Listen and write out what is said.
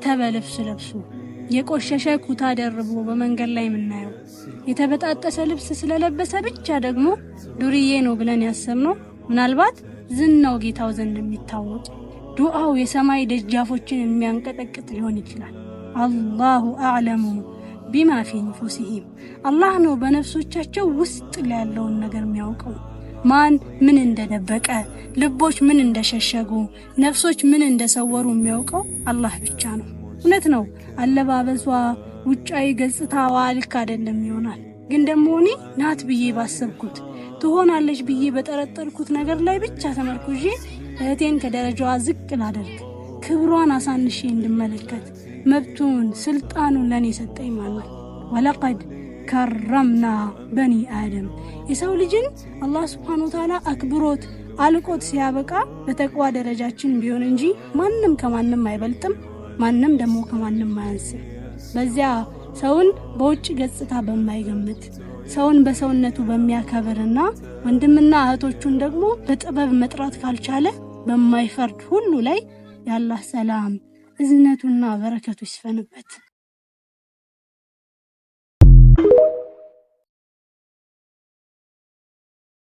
የረተበ ልብስ ለብሶ የቆሸሸ ኩታ ደርቦ በመንገድ ላይ የምናየው የተበጣጠሰ ልብስ ስለለበሰ ብቻ ደግሞ ዱርዬ ነው ብለን ያሰብነው ምናልባት ዝናው ጌታው ዘንድ የሚታወቅ ዱዓው የሰማይ ደጃፎችን የሚያንቀጠቅጥ ሊሆን ይችላል። አላሁ አዕለሙ ቢማ ፊ ንፉሲሂም አላህ ነው በነፍሶቻቸው ውስጥ ያለውን ነገር የሚያውቀው። ማን ምን እንደደበቀ ልቦች ምን እንደሸሸጉ ነፍሶች ምን እንደሰወሩ የሚያውቀው አላህ ብቻ ነው። እውነት ነው አለባበሷ ውጫዊ ገጽታዋ ልክ አይደለም ይሆናል። ግን ደግሞ እኔ ናት ብዬ ባሰብኩት ትሆናለች ብዬ በጠረጠርኩት ነገር ላይ ብቻ ተመርኩዤ እህቴን ከደረጃዋ ዝቅ ላደርግ ክብሯን አሳንሼ እንድመለከት መብቱን ስልጣኑን ለኔ ሰጠኝ ማለት ወለቀድ ከረምና በኒ አደም የሰው ልጅን አላህ Subhanahu Wa Ta'ala አክብሮት አልቆት ሲያበቃ በተቅዋ ደረጃችን ቢሆን እንጂ ማንንም ከማንንም አይበልጥም፣ ማንንም ደግሞ ከማንንም አያንስም። በዚያ ሰውን በውጭ ገጽታ በማይገምት ሰውን በሰውነቱ በሚያከብርና ወንድምና እህቶቹን ደግሞ በጥበብ መጥራት ካልቻለ በማይፈርድ ሁሉ ላይ የአላህ ሰላም እዝነቱና በረከቱ ይስፈንበት።